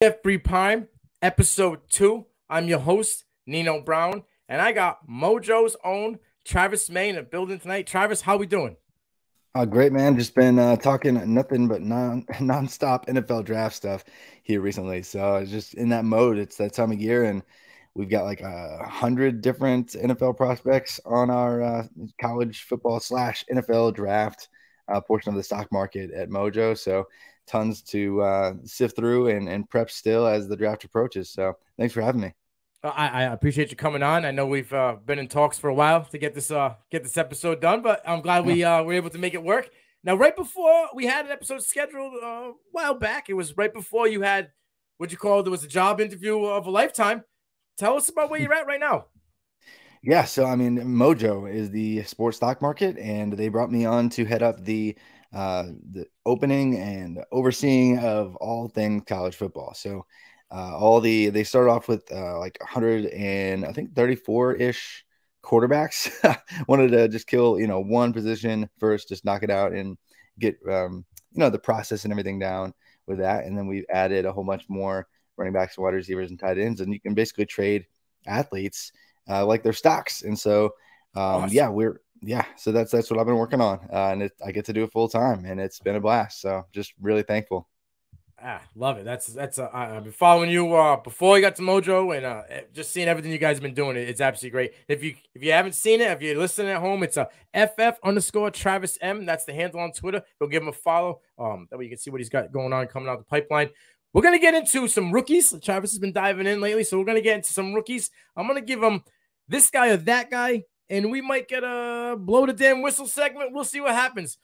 CFB Prime, episode 2. I'm your host, Nino Brown, and I got Mojo's own Travis May in the building tonight. Travis, how we doing? Great, man. Just been talking nothing but nonstop NFL draft stuff here recently. So it's just in that mode. It's that time of year, and we've got like 100 different NFL prospects on our college football / NFL draft portion of the stock market at Mojo. So tons to sift through and prep still as the draft approaches. So thanks for having me. I appreciate you coming on. I know we've been in talks for a while to get this episode done, but I'm glad we were able to make it work. Now, right before we had an episode scheduled a while back, it was right before you had what you called, it was a job interview of a lifetime. Tell us about where you're at right now. Yeah, so I mean, Mojo is the sports stock market, and they brought me on to head up the opening and overseeing of all things college football. So they started off with like 100 and I think 34-ish quarterbacks. Wanted to just kill one position first, just knock it out and get the process and everything down with that, and then we added a whole bunch more running backs, wide receivers, and tight ends, and you can basically trade athletes like their stocks. And so Awesome. so that's what I've been working on, and I get to do it full time, and it's been a blast. So just really thankful. Love it. I've been following you before you got to Mojo, and just seeing everything you guys have been doing. It's absolutely great. If you haven't seen it, if you're listening at home, it's a FF_Travis M. That's the handle on Twitter. Go give him a follow. That way you can see what he's got going on coming out the pipeline. We're gonna get into some rookies. Travis has been diving in lately, so we're gonna get into some rookies. I'm gonna give him this guy or that guy, and we might get a blow the damn whistle segment. We'll see what happens.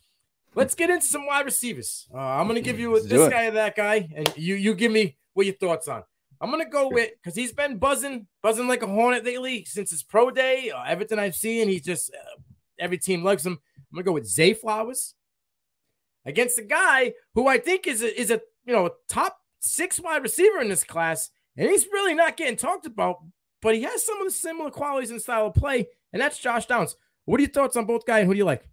Let's get into some wide receivers. I'm going to give you this guy or that guy, and you give me what your thoughts on. I'm going to go with, because he's been buzzing like a hornet lately since his pro day. Everything I've seen, he's just, every team likes him. I'm going to go with Zay Flowers against a guy who I think is a top 6 wide receiver in this class, and he's really not getting talked about, but he has some of the similar qualities and style of play, and that's Josh Downs. What are your thoughts on both guys, and who do you like?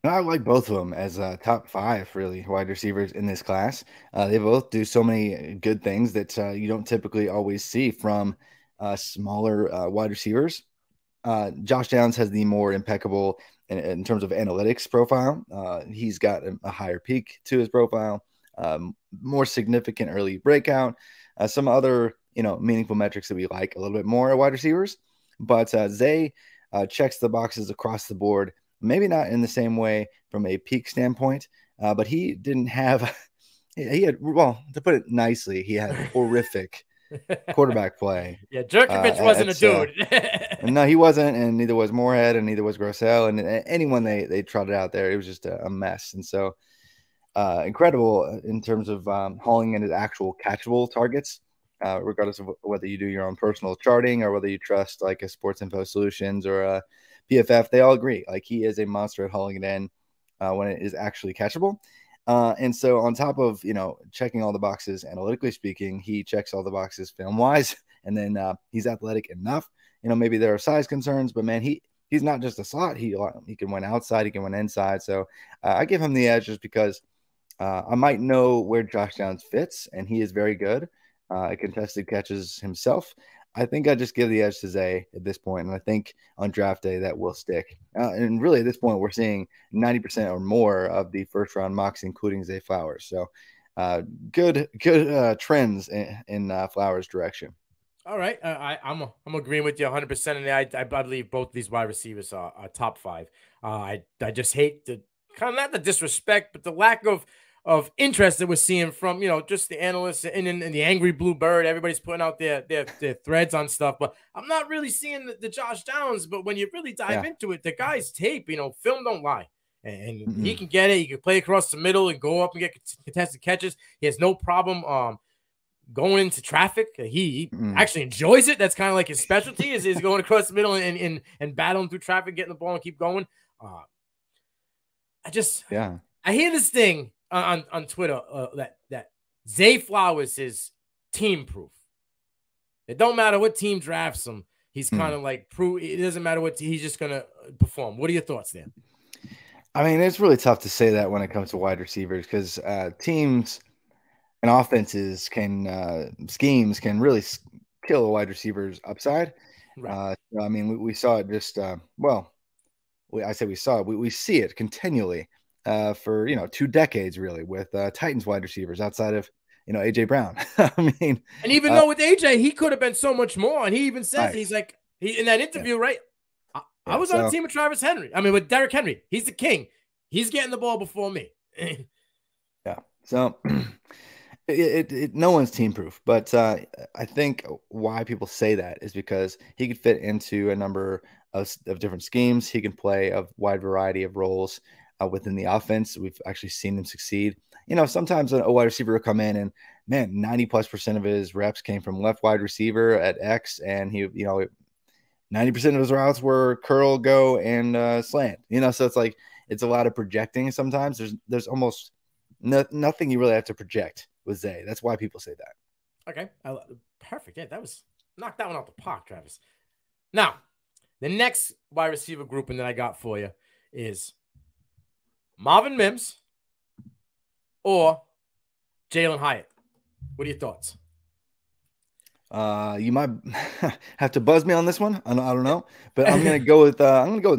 I like both of them as top 5 really wide receivers in this class. They both do so many good things that you don't typically always see from smaller wide receivers. Josh Downs has the more impeccable in terms of analytics profile. He's got a higher peak to his profile, more significant early breakout, some other meaningful metrics that we like a little bit more at wide receivers. But Zay checks the boxes across the board. Maybe not in the same way from a peak standpoint, but he didn't have. He had, well, to put it nicely, he had horrific quarterback play. Yeah, Jerkovich wasn't a dude. No, he wasn't, and neither was Moorhead, and neither was Grossell, and anyone they trotted out there, it was just a mess. And so, incredible in terms of hauling in his actual catchable targets, regardless of whether you do your own personal charting or whether you trust like a Sports Info Solutions or a PFF. They all agree like he is a monster at hauling it in when it is actually catchable. And so on top of checking all the boxes analytically speaking, he checks all the boxes film wise, and then he's athletic enough. Maybe there are size concerns, but man, he's not just a slot. He can win outside, he can win inside. So I give him the edge just because I might know where Josh Downs fits, and he is very good at contested catches himself. I think I just give the edge to Zay at this point, and I think on draft day that will stick. And really, at this point, we're seeing 90% or more of the first-round mocks, including Zay Flowers. So, good trends in Flowers' direction. All right, I'm agreeing with you 100%. And I believe both these wide receivers are top 5. I just hate the kind of not the disrespect, but the lack of interest that we're seeing from just the analysts and the angry blue bird. Everybody's putting out their threads on stuff, but I'm not really seeing the Josh Downs. But when you really dive into it, the guy's tape, film don't lie, and he can get it. He can play across the middle and go up and get contested catches. He has no problem going into traffic. He actually enjoys it. That's kind of like his specialty is going across the middle and battling through traffic, getting the ball and keep going. I hear this thing on Twitter that Zay Flowers is team proof. It don't matter what team drafts him. He's kind of like proof. It doesn't matter what he's just gonna perform. What are your thoughts there? I mean, it's really tough to say that when it comes to wide receivers because teams and offenses schemes can really kill a wide receiver's upside. Right. I mean, we saw it just I say we saw it. We see it continually for 2 decades really with Titans wide receivers outside of AJ Brown. I mean, And even though with AJ, he could have been so much more. And he even says right. he's like in that interview, right? I was on a team with Travis Henry. I mean, with Derrick Henry. He's the king. He's getting the ball before me. Yeah. So no one's team proof, but I think why people say that is because he could fit into a number of different schemes. He can play a wide variety of roles within the offense. We've actually seen him succeed. Sometimes a wide receiver will come in and, man, 90+% of his reps came from left wide receiver at X, and he, 90% of his routes were curl, go, and slant. So it's a lot of projecting. Sometimes there's almost nothing you really have to project with Zay. That's why people say that. Okay, perfect. Yeah, that was knocked that one out the park, Travis. Now, the next wide receiver grouping that I got for you is Marvin Mims or Jalen Hyatt. What are your thoughts? You might have to buzz me on this one. I don't know, but I'm gonna go with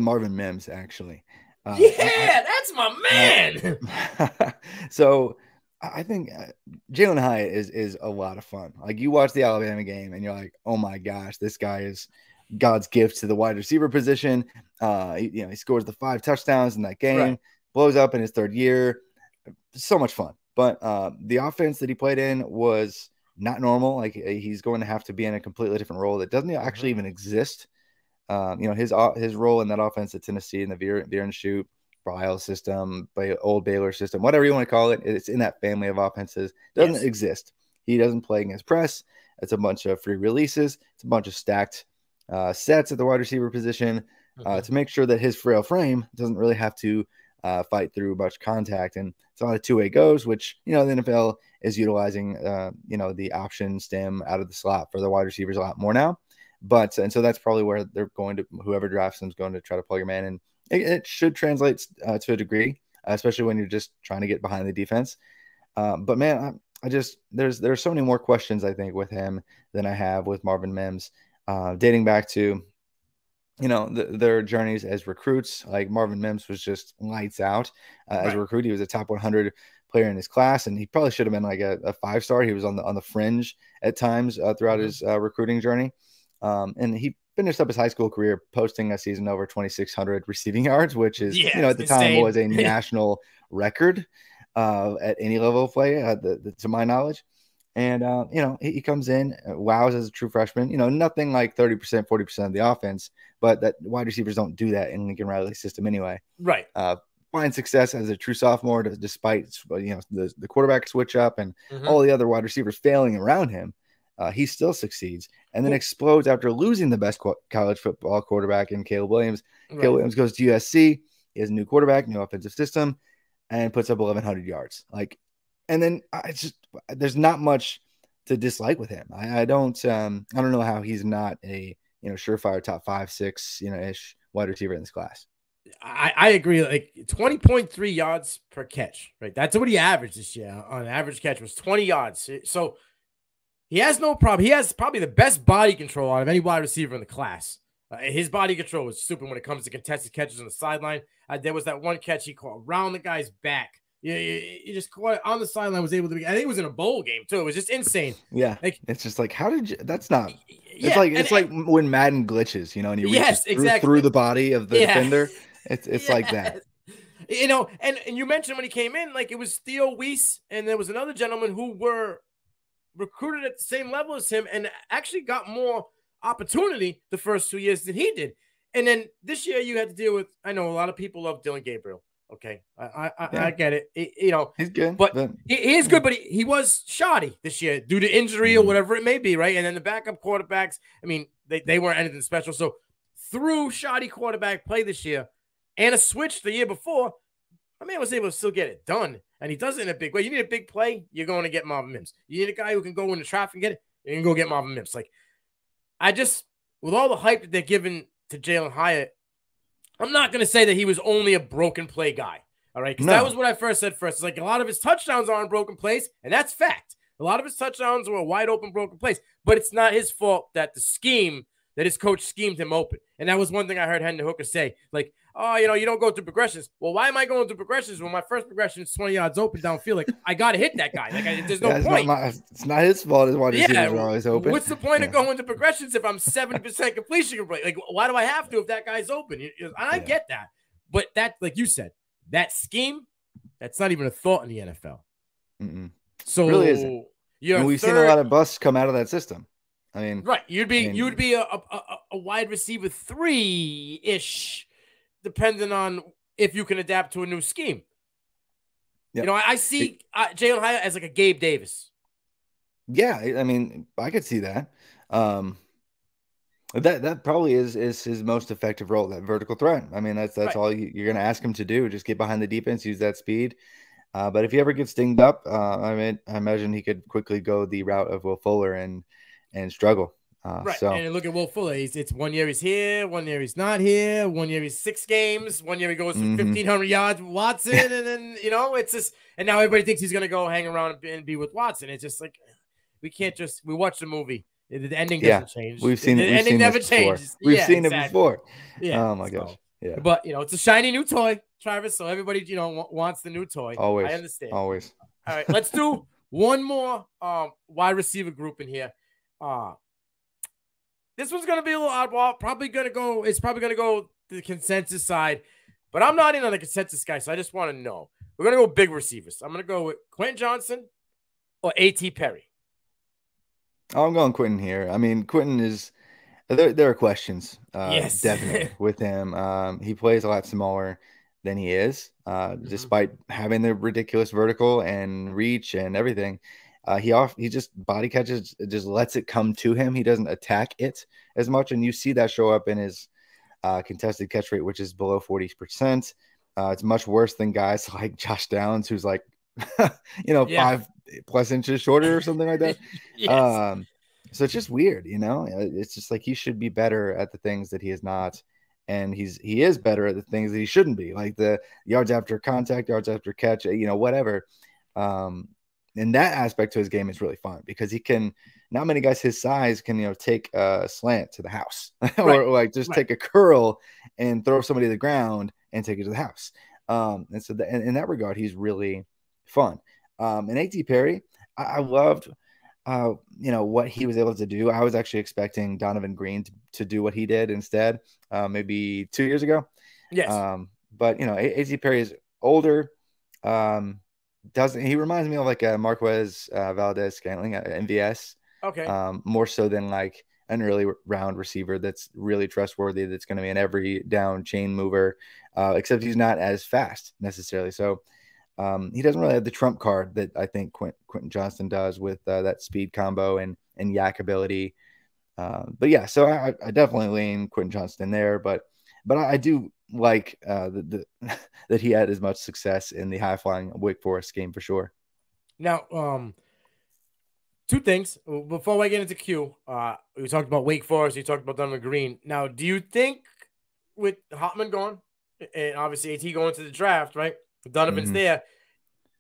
Marvin Mims actually. That's my man. So I think Jalen Hyatt is a lot of fun. Like, you watch the Alabama game and you're like, oh my gosh, this guy is God's gift to the wide receiver position. He scores the 5 touchdowns in that game, right. Blows up in his 3rd year. So much fun. But the offense that he played in was not normal. Like, he's going to have to be in a completely different role that doesn't actually even exist. His role in that offense at Tennessee in the veer and shoot, Briles system, old Baylor system, whatever you want to call it, it's in that family of offenses. Doesn't exist. He doesn't play against press. It's a bunch of free releases. It's a bunch of stacked sets at the wide receiver position to make sure that his frail frame doesn't really have to fight through much contact. And it's a lot of two-way goes, which, the NFL is utilizing, the option stem out of the slot for the wide receivers a lot more now. And so that's probably where they're going to, whoever drafts them is going to try to plug him in. And it should translate to a degree, especially when you're just trying to get behind the defense. But man, there's so many more questions, I think, with him than I have with Marvin Mims, dating back to, their journeys as recruits. Like, Marvin Mims was just lights out as a recruit. He was a top 100 player in his class, and he probably should have been like a 5-star. He was on the fringe at times throughout his recruiting journey. And he finished up his high school career posting a season over 2,600 receiving yards, which is, at the time was a national record at any level of play, to my knowledge. And, he comes in, wows as a true freshman, nothing like 30%, 40% of the offense, but that wide receivers don't do that in Lincoln Riley's system anyway. Right. Find success as a true sophomore, despite, the quarterback switch up and all the other wide receivers failing around him. He still succeeds and then explodes after losing the best college football quarterback in Caleb Williams. Right. Caleb Williams goes to USC. He has a new quarterback, new offensive system, and puts up 1,100 yards. And then there's not much to dislike with him. I don't know how he's not a surefire top 5, 6 ish wide receiver in this class. I agree. Like 20.3 yards per catch, right? That's what he averaged this year. On average catch was 20 yards. So he has no problem. He has probably the best body control out of any wide receiver in the class. His body control was super when it comes to contested catches on the sideline. There was that one catch he caught around the guy's back. You just caught it on the sideline, was able to I think it was in a bowl game too. It was just insane. Yeah. It's just like, how did you, that's not, it's like when Madden glitches, and you reach through the body of the defender. It's like that. And you mentioned when he came in, like, it was Theo Weiss and there was another gentleman who were recruited at the same level as him and actually got more opportunity the first 2 years than he did. And then this year you had to deal with, I know a lot of people love Dylan Gabriel. Okay. I get it. He's good, but he is good, but he was shoddy this year due to injury or whatever it may be. Right. And then the backup quarterbacks, I mean, they weren't anything special. So through shoddy quarterback play this year and a switch the year before, my man was able to still get it done. And he does it in a big way. You need a big play, you're going to get Marvin Mims. You need a guy who can go into traffic and get it, you can go get Marvin Mims. Like, with all the hype that they're giving to Jalen Hyatt, I'm not going to say that he was only a broken play guy, All right, because that was No. what I first said first. It's like a lot of his touchdowns are on broken plays, and that's fact. A lot of his touchdowns were wide open broken plays, but it's not his fault that his coach schemed him open. And that was one thing I heard Hendon Hooker say, like, oh, you don't go through progressions. Well, why am I going through progressions when my first progression is 20 yards open downfield? Like, I got to hit that guy. Like, there's no point. It's not his fault his wide receivers are always open. What's the point of going to progressions if I'm 70% completion rate? Like, why do I have to if that guy's open? And I get that. But that, like you said, that scheme, that's not even a thought in the NFL. So it really isn't. We've seen a lot of busts come out of that system. I mean, right? You'd be a wide receiver 3-ish, depending on if you can adapt to a new scheme. Yep. I see Jalen Hyatt as like a Gabe Davis. Yeah, I mean, I could see that. That probably is his most effective role, that vertical threat. I mean, that's right. All you're going to ask him to do. Just get behind the defense, use that speed. But if he ever gets dinged up, I imagine he could quickly go the route of Will Fuller and struggle. Right. And look at Will Fuller. It's 1 year he's here, 1 year he's not here, 1 year he's 6 games, 1 year he goes for 1,500 yards with Watson, and then it's just, and now everybody thinks he's gonna go hang around and be with Watson. It's just like we watch the movie. The ending doesn't change. We've seen the ending never changes. We've seen it before. Yeah. Oh my gosh. Yeah. But it's a shiny new toy, Travis. So everybody wants the new toy. Always. I understand. Always. All right. Let's do one more wide receiver group in here. This one's gonna be a little oddball. It's probably gonna go to the consensus side, but I'm not in on the consensus guy, so I just want to know. We're gonna go big receivers. I'm gonna go with Quentin Johnson or A.T. Perry. Oh, I'm going Quentin here. I mean, Quentin is there are questions, yes, definitely with him. He plays a lot smaller than he is, despite having the ridiculous vertical and reach and everything. He just body catches, just lets it come to him. He doesn't attack it as much, and you see that show up in his contested catch rate, which is below 40%. It's much worse than guys like Josh Downs, who's like 5+ inches shorter or something like that. Yes. So it's just weird, It's just like he should be better at the things that he is not, and he is better at the things that he shouldn't be, like the yards after contact, yards after catch, whatever. And that aspect to his game is really fun because he can. Not many guys his size can take a slant to the house or like just take a curl and throw somebody to the ground and take it to the house. And so in that regard, he's really fun. And A.T. Perry, I loved what he was able to do. I was actually expecting Donovan Green to do what he did instead, maybe 2 years ago. Yes. But A.T. Perry is older. He reminds me of like a Marquez Valdez-Scantling, MVS. Okay. More so than like an early round receiver that's really trustworthy, that's going to be an every down chain mover, except he's not as fast necessarily. So he doesn't really have the trump card that I think Quentin Johnston does with that speed combo and yak ability. But yeah, so I definitely lean Quentin Johnston there, but I do like that he had as much success in the high flying Wake Forest game for sure. Now, two things before I get into Q. We talked about Wake Forest. You talked about Donovan Green. Now, do you think with Hotman gone and obviously AT going to the draft, right? Donovan's there.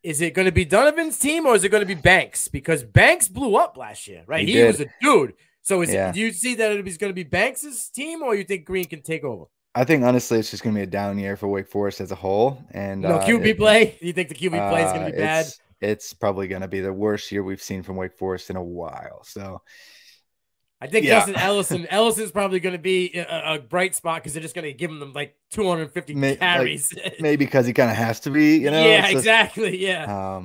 Is it going to be Donovan's team or is it going to be Banks? Because Banks blew up last year, right? He was a dude. So do you see that it's going to be Banks's team or you think Green can take over? I think honestly, it's just going to be a down year for Wake Forest as a whole. And QB play. You think the QB play is going to be bad? It's probably going to be the worst year we've seen from Wake Forest in a while. So I think Justin Ellison's probably going to be a bright spot because they're just going to give him like 250 carries. Maybe because he kind of has to be, Yeah, exactly. Yeah.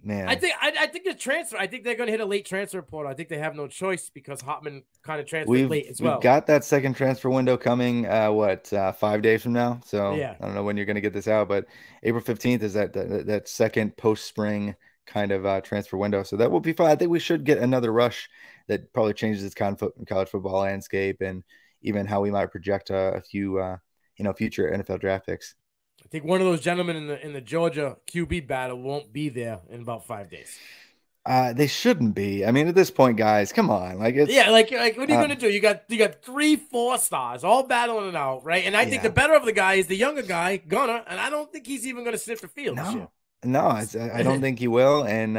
Man, I think the transfer. I think they're going to hit a late transfer portal. I think they have no choice because Hotman kind of transferred late as well. We've got that second transfer window coming. 5 days from now? So I don't know when you're going to get this out, but April 15th is that second post spring kind of transfer window. So that will be fun. I think we should get another rush that probably changes its college football landscape and even how we might project a few future NFL draft picks. I think one of those gentlemen in the Georgia QB battle won't be there in about 5 days. They shouldn't be. I mean, at this point, guys, come on. Like it's Yeah, like what are you uh, gonna do? You got 3 4 stars all battling it out, right? And I think the yeah. better of the guy is the younger guy, Gunner, and I don't think he's even gonna sniff the field this year. No, no, I don't think he will. And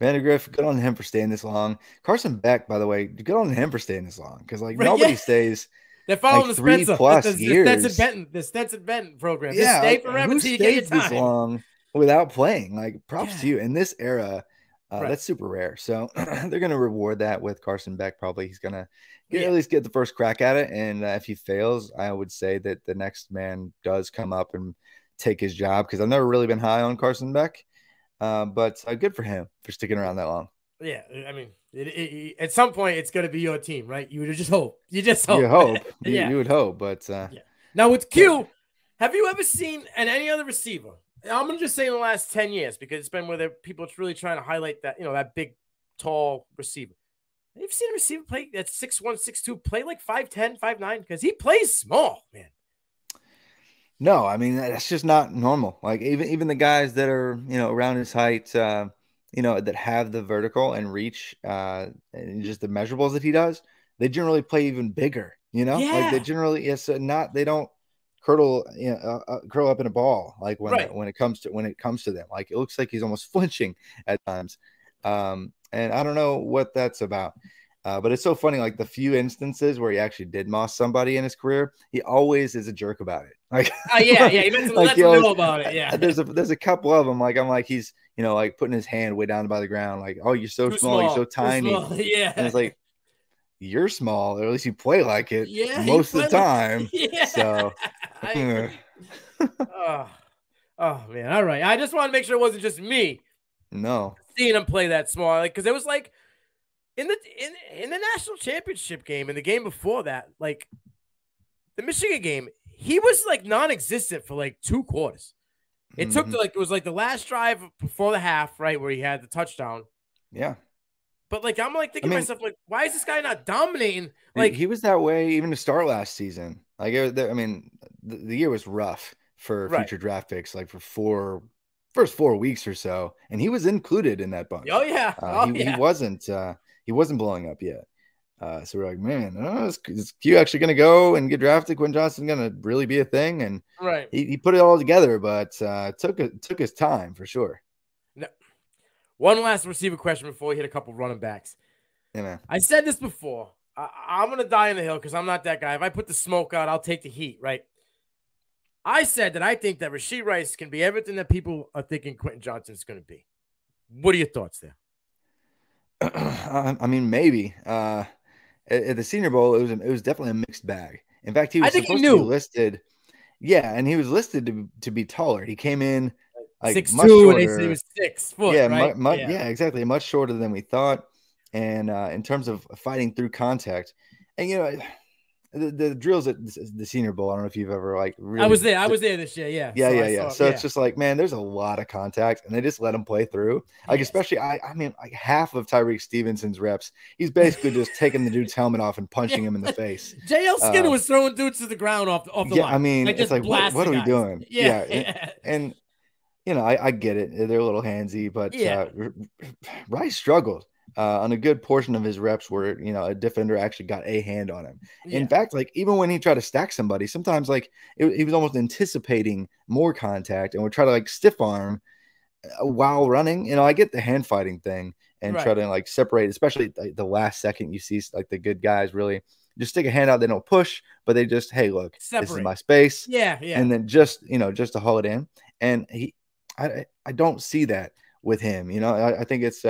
Vandergriff, good on him for staying this long. Carson Beck, by the way, good on him for staying this long because like Right? Yeah, nobody stays they're like following the three Spencer, plus years. The Stetson Benton program. Just Yeah, stay like forever who till you get your stays this time. long without playing? Like props to Yeah, you in this era. right. That's super rare. So they're going to reward that with Carson Beck. Probably he's going to get Yeah, at least get the first crack at it. And if he fails, I would say that the next man does come up and take his job because I've never really been high on Carson Beck. But good for him for sticking around that long. yeah. I mean, at some point, it's gonna be your team, right? You would just hope. You just You hope. hope Yeah, you would hope, but yeah. Now with yeah. Q, have you ever seen any other receiver? I'm gonna just say in the last 10 years because it's been where people are really trying to highlight that that big, tall receiver. Have you seen a receiver play that's 6'1", 6'2", play like 5'10", 5'9"? Because he plays small, man. No, I mean that's just not normal. Like even the guys that are around his height, that have the vertical and reach, and just the measurables that he does, they generally play even bigger. Like they Yeah, generally it's not they don't curl curl up in a ball like right. when it comes to them. Like it looks like he's almost flinching at times, and I don't know what that's about. But it's so funny, like the few instances where he actually did moss somebody in his career, he always is a jerk about it. Like, Yeah, yeah. like, He lets him, like lets he him always, know about it. Yeah. there's a couple of them. Like I'm like he's like putting his hand way down by the ground. Like, oh, you're so Too small, you're so small. Too tiny, small. and Yeah. it's like you're small, or at least you play like it Yeah, he most of the played like time. yeah. So, I agree. Oh, oh man. All right. I just want to make sure it wasn't just me no, seeing him play that small. Like, because it was like in the national championship game and the game before that, like the Michigan game, he was like non-existent for like 2 quarters. It took hmm to like it was like the last drive before the half, right, where he had the touchdown. yeah. But like I'm like I thinking to mean, myself, like, why is this guy not dominating? he Like, was that way even to start last season. Like, I mean, the year was rough for right. future draft picks, like for first 4 weeks or so, and he was included in that Oh bunch. yeah. Oh He yeah. wasn't blowing up yet. So we're like, man, is Q actually going to go and get drafted? Quentin Johnston going to really be a thing? And Right. he put it all together, but took his time for sure. Now, one last receiver question before we hit a couple running backs. Yeah, man. I said this before. I'm gonna die in the hill because I'm not that guy. If I put the smoke out, I'll take the heat, right? I said that I think that Rashee Rice can be everything that people are thinking Quentin Johnston's going to be. What are your thoughts there? I mean, maybe. At the Senior Bowl, it was definitely a mixed bag. In fact, he I was think he supposed to be knew listed. Yeah, and he was listed to be taller. He came in like six much two, and they said he shorter. was 6 foot, Yeah, right? Yeah, yeah, exactly, much shorter than we thought. And in terms of fighting through contact, and the drills at the Senior Bowl. I don't know if you've ever like I really. was there. I was there this year. Yeah, Yeah, so yeah, I yeah. saw. So it's Yeah, just like, man, there's a lot of contact, and they just let him play through. Like, yes. especially, I mean, like half of Tyreek Stevenson's reps, he's basically just taking the dude's helmet off and Yeah. punching him in the face. JL Skinner Uh, was throwing dudes to the ground off the yeah, I line, mean, like it's just like, what blasting are we guys. doing? Yeah, Yeah, yeah, and I get it. They're a little handsy, but yeah, Rice struggled on a good portion of his reps where, a defender actually got a hand on him. In yeah. fact, like even when he tried to stack somebody, sometimes like he was almost anticipating more contact and would try to like stiff arm while running. I get the hand fighting thing and try Right. to like separate, especially like the last second you see like the good guys really just stick a hand out. They don't push, but they just, hey, look, this is Separate. my space. Yeah, yeah. And then just to haul it in. And I don't see that with him. I think it's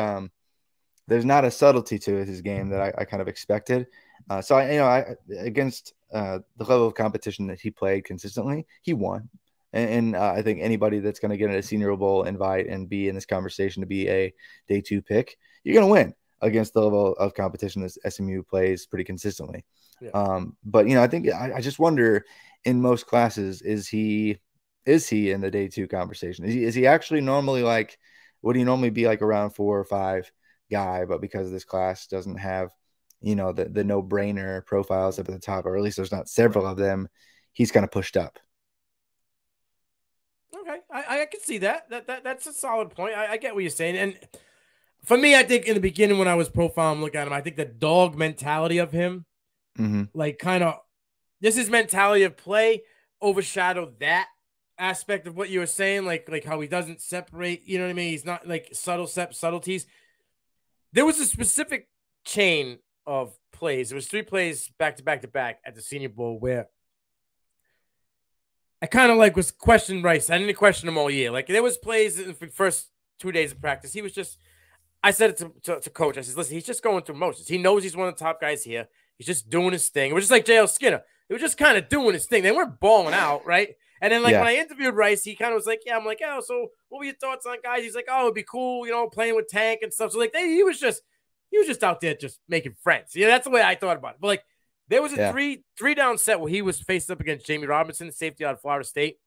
there's not a subtlety to his game that I kind of expected. So I against the level of competition that he played consistently, he won. And I think anybody that's going to get a Senior Bowl invite and be in this conversation to be a day 2 pick, you're going to win against the level of competition that SMU plays pretty consistently. Yeah. But I think I just wonder in most classes, is he in the day 2 conversation? Is he actually normally like, would he normally be like around 4 or 5 guy, but because this class doesn't have, the no-brainer profiles up at the top, or at least there's not several of them, he's kind of pushed up. Okay, I can see that. That's a solid point. I get what you're saying, and for me, I think in the beginning when I was profiling, look at him, I think the dog mentality of him, like kind of this is mentality of play overshadowed that aspect of what you were saying, like how he doesn't separate. You know what I mean? He's not like subtleties. There was a specific chain of plays. There was 3 plays back to back to back at the Senior Bowl where I kind of like was questioning Rice. I didn't question him all year. Like there was plays in the first 2 days of practice. He was just. I said it to coach. I said, listen, he's just going through motions. He knows he's one of the top guys here. He's just doing his thing. It was just like J.L. Skinner. They were just kind of doing his thing. They weren't balling out, right? And then, like, when I interviewed Rice, he kind of was like, yeah, I'm like, oh, so what were your thoughts on guys? He's like, oh, it'd be cool, playing with Tank and stuff. So, like, he was just out there just making friends. That's the way I thought about it. But, like, there was a three down set where he was faced up against Jamie Robinson, safety out of Florida State.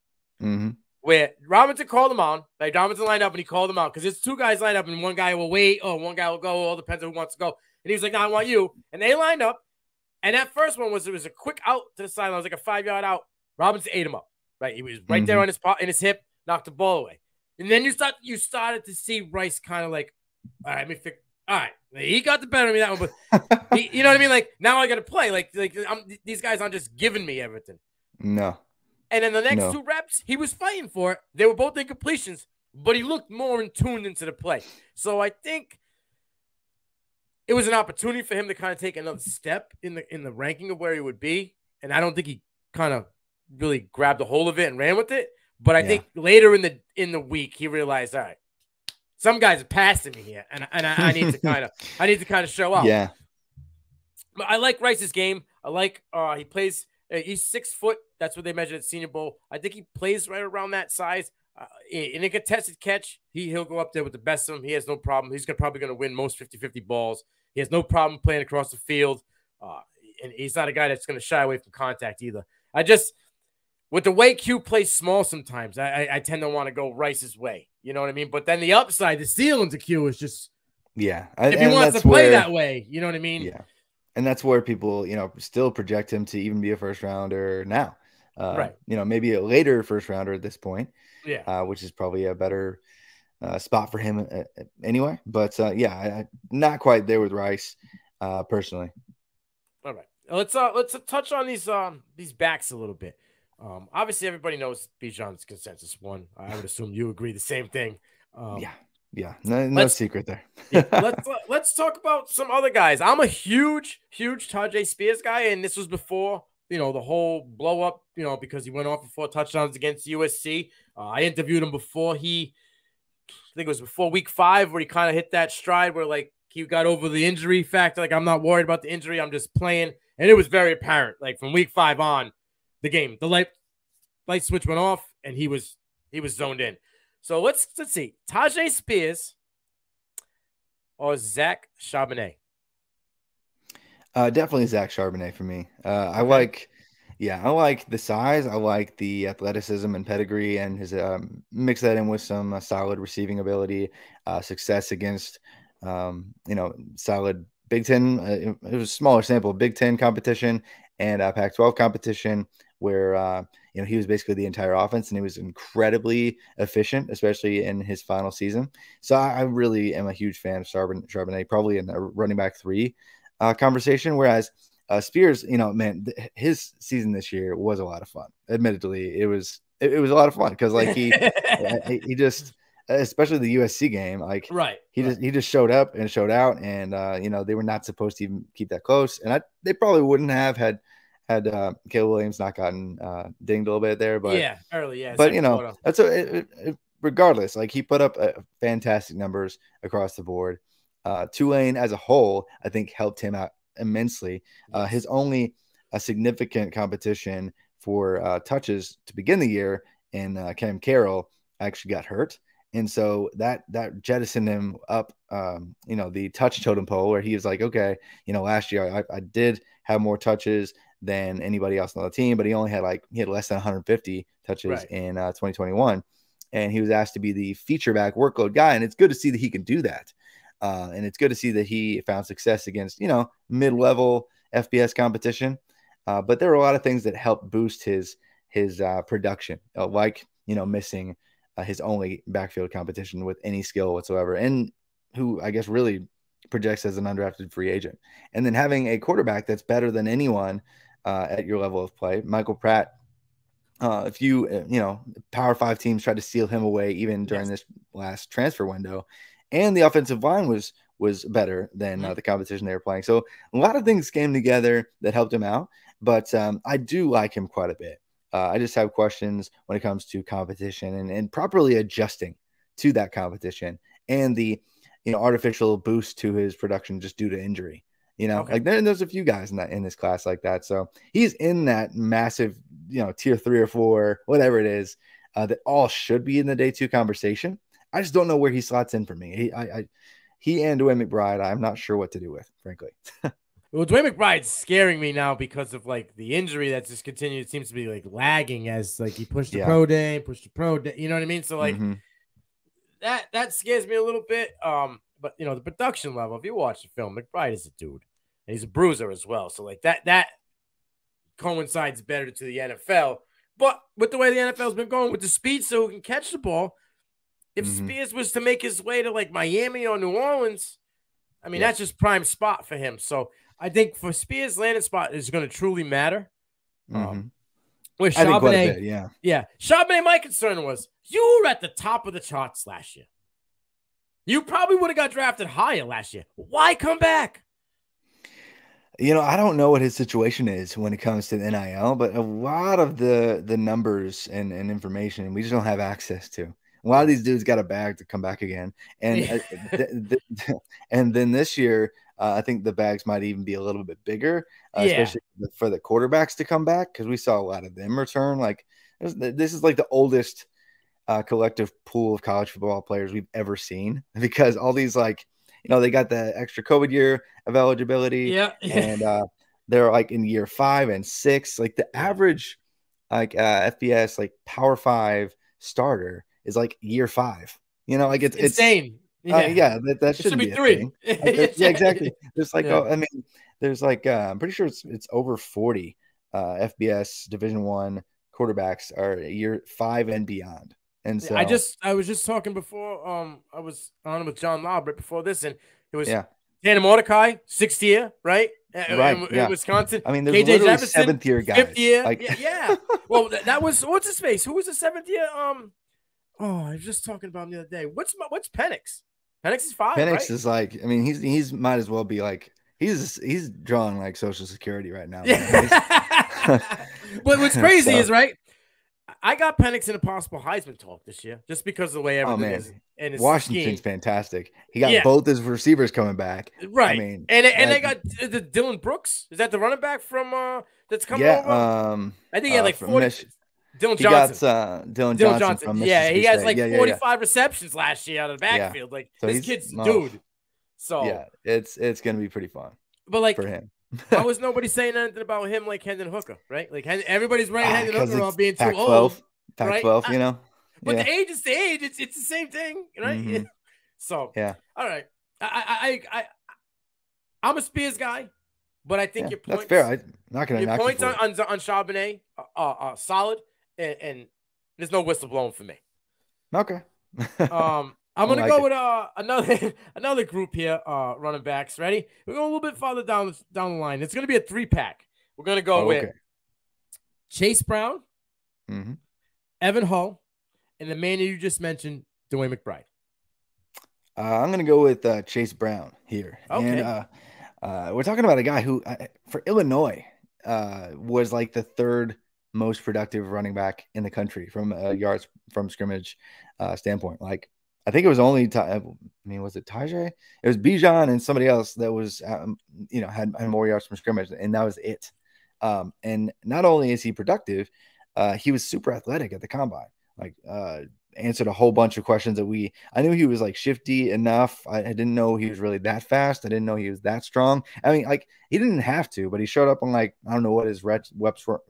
Where Robinson called him on. Like, Robinson lined up and he called him out because there's 2 guys lined up and one guy will wait. Oh, one guy will go. All depends on who wants to go. And he was like, no, I want you. And they lined up. And that first one was a quick out to the sideline. It was like a 5-yard out. Robinson ate him up. Right, he was right there on his hip, knocked the ball away. And then you started to see Rice kind of like, all right, all right, he got the better of me that one, but you know what I mean? Like now I got to play. Like these guys aren't just giving me everything. No. And then the next 2 reps, he was fighting for it. They were both incompletions, but he looked more in tuned into the play. So I think it was an opportunity for him to kind of take another step in the ranking of where he would be. And I don't think he kind of really grabbed a hold of it and ran with it. But I think later in the week he realized, all right, some guys are passing me here, and I need to kind of show up. Yeah. But I like Rice's game. I like he plays. He's 6 foot. That's what they measured at Senior Bowl. I think he plays right around that size. In a contested catch, he'll go up there with the best of them. He has no problem. He's probably going to win most 50-50 balls. He has no problem playing across the field. And he's not a guy that's going to shy away from contact either. With the way Q plays small sometimes, I tend to want to go Rice's way. You know what I mean? But then the upside, the ceiling to Q is just if he wants to play that way, you know what I mean? Yeah. And that's where people, still project him to even be a first rounder now. Right. Maybe a later first rounder at this point. Yeah. Which is probably a better spot for him anyway. But not quite there with Rice personally. All right. Let's touch on these backs a little bit. Obviously everybody knows Bijan's consensus one. I would assume you agree the same thing. No secret there. Let's talk about some other guys. I'm a huge Tajay Spears guy, and this was before the whole blow up. Because he went off for 4 touchdowns against USC. I interviewed him before I think it was before week 5, where he kind of hit that stride where like he got over the injury factor. Like I'm not worried about the injury. I'm just playing, and it was very apparent. Like from week 5 on, the light switch went off, and he was zoned in. So let's see. Tajay Spears or Zach Charbonnet? Definitely Zach Charbonnet for me. I like the size. I like the athleticism and pedigree, and his mix that in with some solid receiving ability, success against solid Big Ten. It was a smaller sample, Big Ten competition and Pac-12 competition, where he was basically the entire offense, and he was incredibly efficient, especially in his final season. So I really am a huge fan of Charbonnet, probably in the running back 3 conversation. Whereas Spears, his season this year was a lot of fun. Admittedly, it was a lot of fun because like he just, especially the USC game, like he just showed up and showed out, and they were not supposed to even keep that close, and they probably wouldn't have had Caleb Williams not gotten dinged a little bit there, but early, but that's regardless, like he put up fantastic numbers across the board. Tulane as a whole, I think, helped him out immensely. His only significant competition for touches to begin the year in Cam Carroll actually got hurt. And so that jettisoned him up, the touch totem pole, where he was like, okay, last year I did have more touches than anybody else on the team, but he had less than 150 touches in 2021. And he was asked to be the feature back workload guy. And it's good to see that he can do that. And it's good to see that he found success against, mid-level FBS competition. But there were a lot of things that helped boost his production, missing his only backfield competition with any skill whatsoever. And who I guess really projects as an undrafted free agent. And then having a quarterback that's better than anyone at your level of play, Michael Pratt. If you, Power Five teams tried to steal him away even during this last transfer window, and the offensive line was better than the competition they were playing. So a lot of things came together that helped him out. But I do like him quite a bit. I just have questions when it comes to competition and properly adjusting to that competition and the artificial boost to his production just due to injury. Like there's a few guys in this class like that. So he's in that massive, tier 3 or 4, whatever it is, that all should be in the day 2 conversation. I just don't know where he slots in for me. He and Dwayne McBride, I'm not sure what to do with, frankly. Well, Dwayne McBride's scaring me now because of like the injury that's just continued. It seems to be like lagging as like he pushed the pro day, you know what I mean? So like that scares me a little bit. But the production level, if you watch the film, McBride is a dude. And he's a bruiser as well. So like that coincides better to the NFL. But with the way the NFL's been going with the speed so he can catch the ball, if Spears was to make his way to like Miami or New Orleans, I mean, that's just prime spot for him. So I think for Spears, landing spot is going to truly matter. With Charbonnet, Charbonnet, my concern was you were at the top of the charts last year. You probably would have got drafted higher last year. Why come back? I don't know what his situation is when it comes to the NIL, but a lot of the numbers and information we just don't have access to. A lot of these dudes got a bag to come back again. And and then this year, I think the bags might even be a little bit bigger, especially for the quarterbacks to come back, because we saw a lot of them return. Like this is like the oldest collective pool of college football players we've ever seen, because all these they got the extra COVID year of eligibility, and they're like in year 5 and 6. Like the average FBS Power 5 starter is like year 5. It's insane. That should be 3. Exactly. There's there's I'm pretty sure it's over 40 FBS Division 1 quarterbacks are year 5 and beyond. And so I was just talking before. I was on with John Lobb right before this, and it was Tanner Mordecai, 6th year, right? In Wisconsin. I mean, there's KJ literally Jefferson, 7th year guys. 5th year. Well, that was what's his face? Who was the 7th year? I was just talking about him the other day. What's Penix? Penix is 5. Penix right? is he's might as well be he's drawing Social Security right now. But what's crazy is I got Penix in a possible Heisman talk this year just because of the way everything is. And Washington's fantastic. He got both his receivers coming back. Right. I mean, and they got the Dylan Brooks. Is that the running back from that's coming over? I think he had like 40. Dylan Johnson. Dylan Johnson. From he has 45 receptions last year out of the backfield. So this kid's dude. So it's gonna be pretty fun. But for him. Why was nobody saying anything about him like Hendon Hooker, right? Like everybody's running Hendon Hooker about being too old. Pac-12, But the age is the age. It's the same thing, right? So all right. I'm a Spears guy, but I think your points. That's fair. I'm not gonna knock points on Charbonnet are solid, and there's no whistle blowing for me. Okay. I'm gonna go with another group here, running backs. Ready? We're going a little bit farther down the line. It's gonna be a 3-pack. We're gonna go with Chase Brown, Evan Hull, and the man you just mentioned, Dwayne McBride. I'm gonna go with Chase Brown here. Okay. And we're talking about a guy who, for Illinois, was like the 3rd most productive running back in the country from a yards from scrimmage standpoint. I think it was only, was it Tajay? It was Bijan and somebody else that was, had more yards from scrimmage, and that was it. And not only is he productive, he was super athletic at the combine. Answered a whole bunch of questions that I knew he was shifty enough. I didn't know he was really that fast. I didn't know he was that strong. I mean, he didn't have to, but he showed up on I don't know what his reps were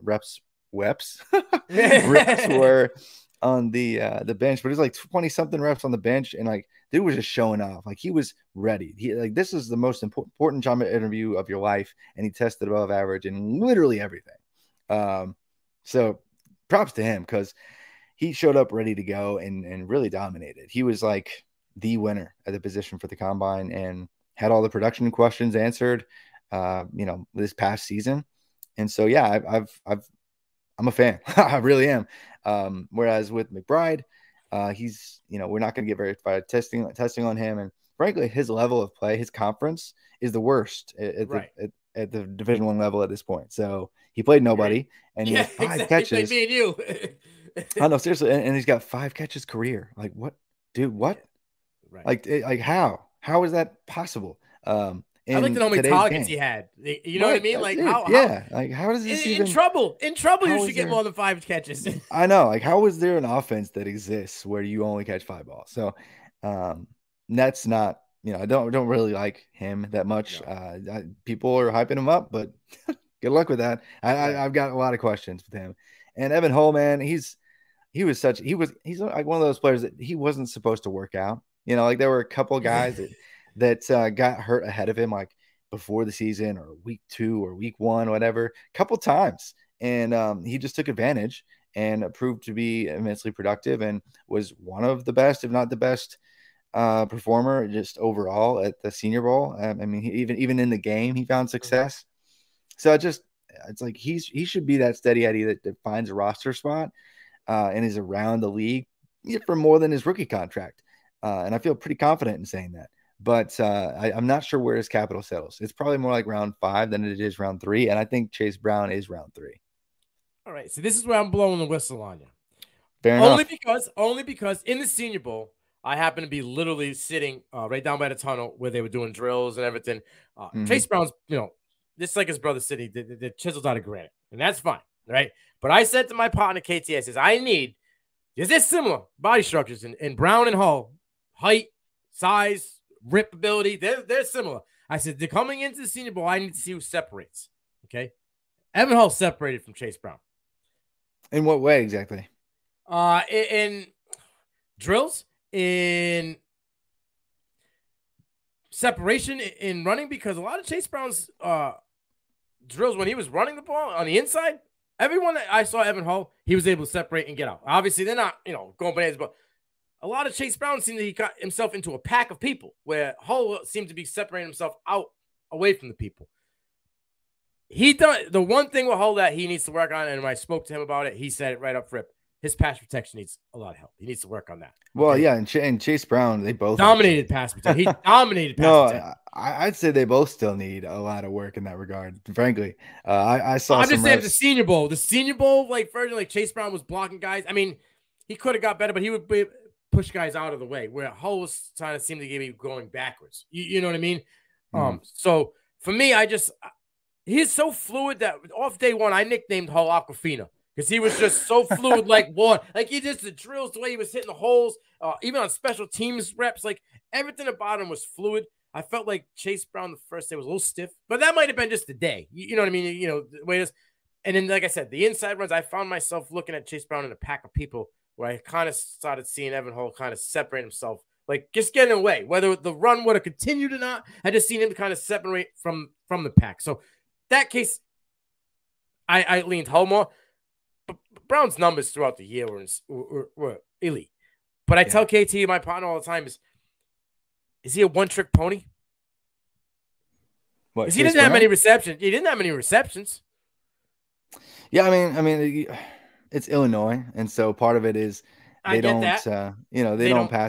on the bench, but it was 20 something reps on the bench, and dude was just showing off. He was ready. This is the most important job interview of your life, and he tested above average in literally everything. So props to him, because he showed up ready to go and really dominated. He was the winner at the position for the combine and had all the production questions answered, this past season. And so, yeah, I'm a fan. I really am. Whereas with McBride, he's, we're not going to get verified testing on him. And frankly, his level of play, his conference is the worst at the Division I level at this point. So he played nobody, and he has 5 catches. Me and you. I know, seriously, and he's got 5 catches career. Like, what, dude? What? Yeah. Right. Like how? How is that possible? I'd like to know how many targets he had. You know what I mean? Like how? Like how does this in trouble? In trouble, you should get more than 5 catches. I know. Like, how is there an offense that exists where you only catch 5 balls? So, that's not. I don't really like him that much. No. People are hyping him up, but good luck with that. I've got a lot of questions with him. And Evan Hull, man, he's like one of those players that he wasn't supposed to work out. Like there were a couple of guys that got hurt ahead of him, like before the season or week 2 or week 1, whatever, a couple times. And he just took advantage and proved to be immensely productive and was one of the best, if not the best, performer just overall at the Senior Bowl. I mean, even in the game, he found success. So it's like he should be that steady Eddie that finds a roster spot and is around the league for more than his rookie contract. And I feel pretty confident in saying that. But I'm not sure where his capital settles. It's probably more like round 5 than it is round 3. And I think Chase Brown is round 3. All right. So this is where I'm blowing the whistle on you. Fair enough. Only because in the Senior Bowl, I happen to be literally sitting right down by the tunnel where they were doing drills and everything. Chase Brown's, just like his brother City, they're chiseled out of granite. And that's fine. Right. But I said to my partner, KT, I says, is this similar body structures in Brown and Hull, height, size, rip ability? They're similar. I said, they're coming into the Senior Bowl. I need to see who separates. Okay. Evan Hull separated from Chase Brown. In what way exactly? In drills, in separation, in running, because a lot of Chase Brown's drills when he was running the ball on the inside, everyone that I saw Evan Hull, he was able to separate and get out. Obviously, they're not, going bananas, but a lot of Chase Brown seemed that he got himself into a pack of people where Hull seemed to be separating himself out away from the people. He done the one thing with Hull that he needs to work on, and when I spoke to him about it, he said it right up front. His pass protection needs a lot of help. He needs to work on that. Well, okay? Yeah, and Chase Brown, they both dominated pass protection. He dominated pass protection. I'd say they both still need a lot of work in that regard. Frankly, I saw. I'm just saying the Senior Bowl, version, like Chase Brown was blocking guys. I mean, he could have got better, but he would push guys out of the way. Where Hull was trying to seem to be going backwards. You know what I mean? So for me, he's so fluid that off day 1, I nicknamed Hull Aquafina. Because he was just so fluid like water. Like, he just the drills, the way he was hitting the holes, even on special teams reps, like, everything about him was fluid. I felt like Chase Brown the first day was a little stiff, but that might have been just the day. You know what I mean? The way it is. And then, like I said, the inside runs, I found myself looking at Chase Brown in a pack of people where I kind of started seeing Evan Hull kind of separate himself, like just getting away. Whether the run would have continued or not, I just seen him kind of separate from the pack. So that case, I leaned Hull more. Brown's numbers throughout the year were elite. But I tell KT, my partner, all the time, is he a one-trick pony? Because he didn't have many receptions. He didn't have many receptions. Yeah, I mean, it's Illinois, and so part of it is they don't pass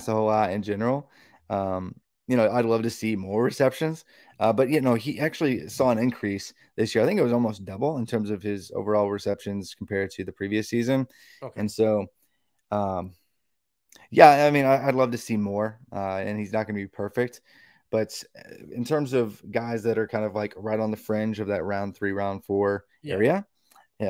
a whole lot in general. I'd love to see more receptions. But, he actually saw an increase this year. I think it was almost double in terms of his overall receptions compared to the previous season. Okay. And so, I'd love to see more. And he's not going to be perfect. But in terms of guys that are kind of like right on the fringe of that round 3, round 4 area,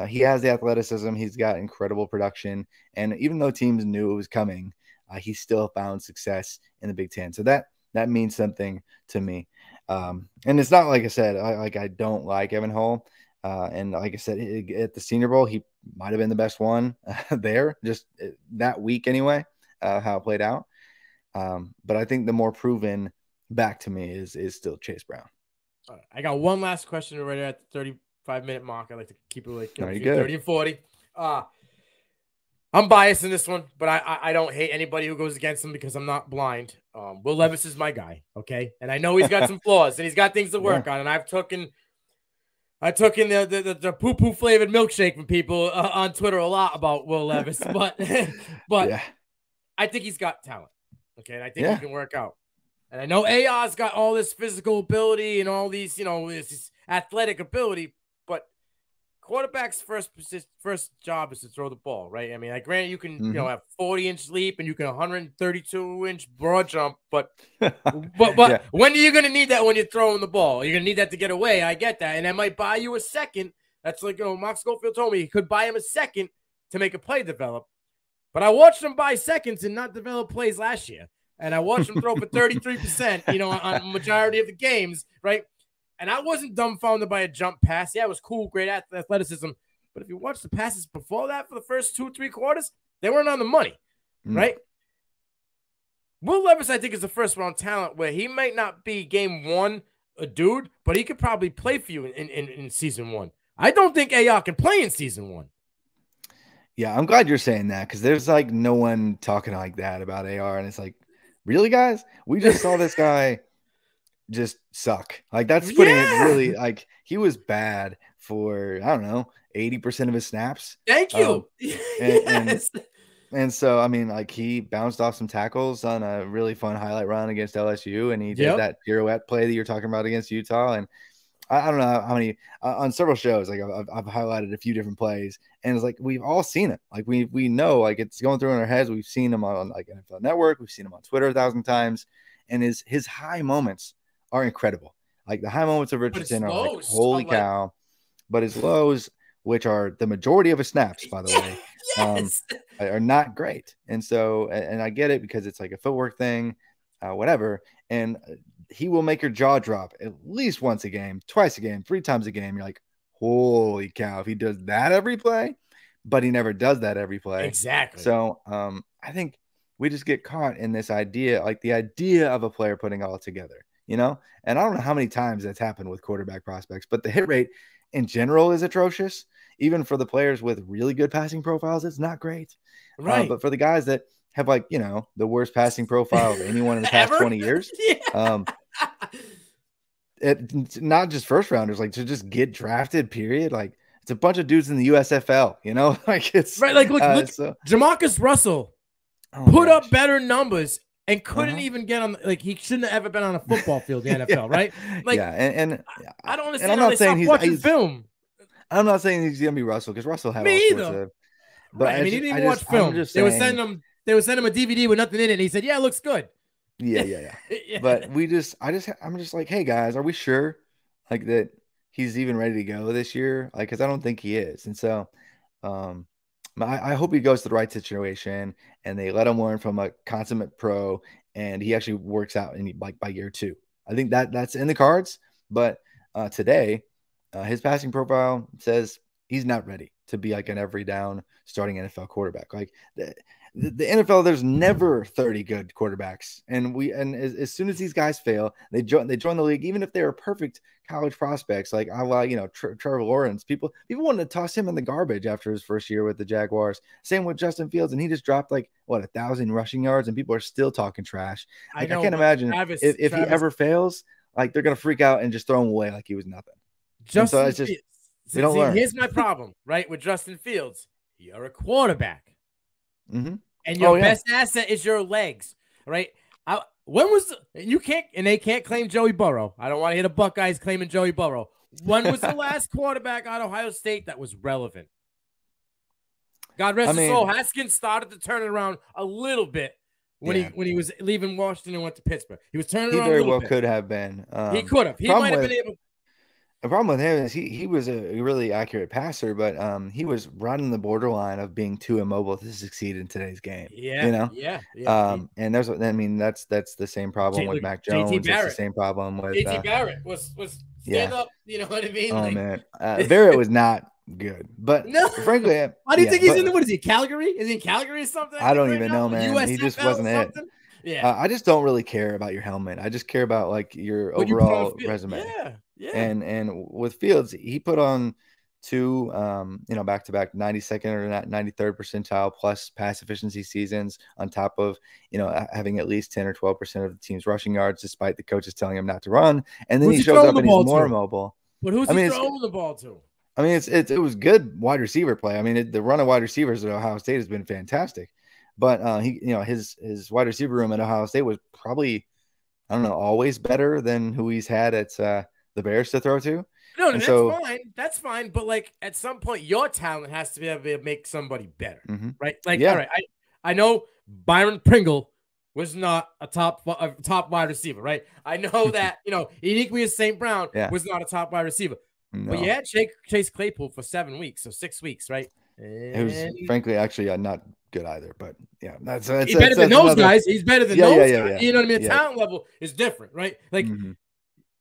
he has the athleticism. He's got incredible production. And even though teams knew it was coming, he still found success in the Big Ten. So that means something to me. And it's not like I said, I don't like Evan Hull. And like I said, at the Senior Bowl, he might have been the best one there, just that week anyway, how it played out. But I think the more proven back to me is still Chase Brown. All right. I got one last question right at the 35-minute mark. I like to keep it like 30 and 40. I'm biased in this one, but I don't hate anybody who goes against him because I'm not blind. Will Levis is my guy, okay? And I know he's got some flaws and he's got things to Yeah. work on. And I took in the poo poo flavored milkshake from people on Twitter a lot about Will Levis, but Yeah. I think he's got talent, okay? And I think he Yeah. can work out. And I know AR's got all this physical ability and all these, this athletic ability, but quarterback's first job is to throw the ball, right? I mean, like, granted, you can have 40-inch leap and you can 132-inch broad jump, but Yeah. when are you going to need that when you're throwing the ball? You're going to need that to get away. I get that, and that might buy you a second. That's like, Mark Schofield told me he could buy him a second to make a play develop. But I watched him buy seconds and not develop plays last year, and I watched him throw for 33%, on majority of the games, right? And I wasn't dumbfounded by a jump pass. Yeah, it was cool, great athleticism. But if you watch the passes before that for the first 2-3 quarters, they weren't on the money, right? Will Levis, I think, is the first-round talent where he might not be game one a dude, but he could probably play for you in season one. I don't think AR can play in season one. Yeah, I'm glad you're saying that because there's like no one talking like that about AR. And it's like, really, guys? We just saw this guy just suck. Like, that's putting it really, like, he was bad for, I don't know, 80% of his snaps. Thank you. And so, I mean, like, he bounced off some tackles on a really fun highlight run against LSU, and he did that pirouette play that you're talking about against Utah. And I don't know how many on several shows, like I've highlighted a few different plays, and it's like we've all seen it. Like we know, like, it's going through in our heads. We've seen him on like NFL Network. We've seen him on Twitter 1,000 times, and his high moments are incredible. Like the high moments of Richardson are like, holy cow. But his lows, which are the majority of his snaps, by the way, are not great. And so, and I get it because it's like a footwork thing, whatever. And he will make your jaw drop at least once a game, twice a game, 3 times a game. You're like, holy cow, if he does that every play, but he never does that every play. Exactly. So I think we just get caught in this idea, like the idea of a player putting it all together, and I don't know how many times that's happened with quarterback prospects, but the hit rate in general is atrocious. Even for the players with really good passing profiles, it's not great. Right. But for the guys that have, like, the worst passing profile of anyone in the past 20 years, it's not just first rounders, like, to just get drafted, period. Like, it's a bunch of dudes in the USFL, like, it's right. Like, look, Jamarcus Russell put up better numbers and couldn't even get on. Like, he shouldn't have ever been on a football field in the NFL, right? Like, and I don't understand. And I'm not saying he's watching film. I'm not saying he's gonna be Russell, because Russell had Me all either. sorts of. But right. I mean, he didn't even watch film. They would send him a DVD with nothing in it, and he said, "Yeah, it looks good." Yeah. But I'm just like, hey guys, are we sure, like, that he's even ready to go this year? Like, because I don't think he is. And so, I hope he goes to the right situation and they let him learn from a consummate pro, and he actually works out by year 2. I think that's in the cards. But today, his passing profile says he's not ready to be like an every down starting NFL quarterback. Like the NFL, there's never 30 good quarterbacks. And as soon as these guys fail, they join the league, even if they are perfect college prospects, like Trevor Lawrence. People wanted to toss him in the garbage after his first year with the Jaguars. Same with Justin Fields, and he just dropped 1,000 rushing yards, and people are still talking trash. I can't imagine if he ever fails, like, they're gonna freak out and just throw him away like he was nothing. So it's just we don't learn. Here's my problem, right, with Justin Fields. You're a quarterback. Mm-hmm. And your best asset is your legs, right? They can't claim Joey Burrow. I don't want to hear the Buckeyes claiming Joey Burrow. When was the last quarterback out of Ohio State that was relevant? God rest his soul. Haskins started to turn it around a little bit when he was leaving Washington and went to Pittsburgh. He was turning around. He very well could have been. He could have. He might have been able. The problem with him is he was a really accurate passer, but he was right on the borderline of being too immobile to succeed in today's game. Yeah. And that's the same problem with Mac Jones. It's the same problem with JT Barrett was stand up. You know what I mean? Oh man, Barrett was not good, but frankly, why do you think he's in? What is he? Calgary? Is he in Calgary or something? I don't even know, man. USFL, he just wasn't it. Yeah, I just don't really care about your helmet. I just care about your overall resume. Yeah. And with Fields, he put on two, back-to-back 92nd or 93rd percentile plus pass efficiency seasons on top of, having at least 10 or 12% of the team's rushing yards, despite the coaches telling him not to run. And then Who's he he shows throwing up the and he's ball more to? mobile. But who's I he mean, throwing the ball to? I mean, it was good wide receiver play. I mean, the run of wide receivers at Ohio State has been fantastic, but his wide receiver room at Ohio State was probably, I don't know, always better than who he's had at the Bears to throw to. No, and that's fine. That's fine. But like at some point, your talent has to be able to make somebody better, right? Like, all right, I know Byron Pringle was not a top wide receiver, right? I know that Eniquius St. Brown was not a top wide receiver. No. But you had Chase Claypool for 7 weeks, so 6 weeks, right? It was frankly actually not good either, but yeah, he's better than those guys. He's better than those guys. You know what I mean? The talent level is different, right? Like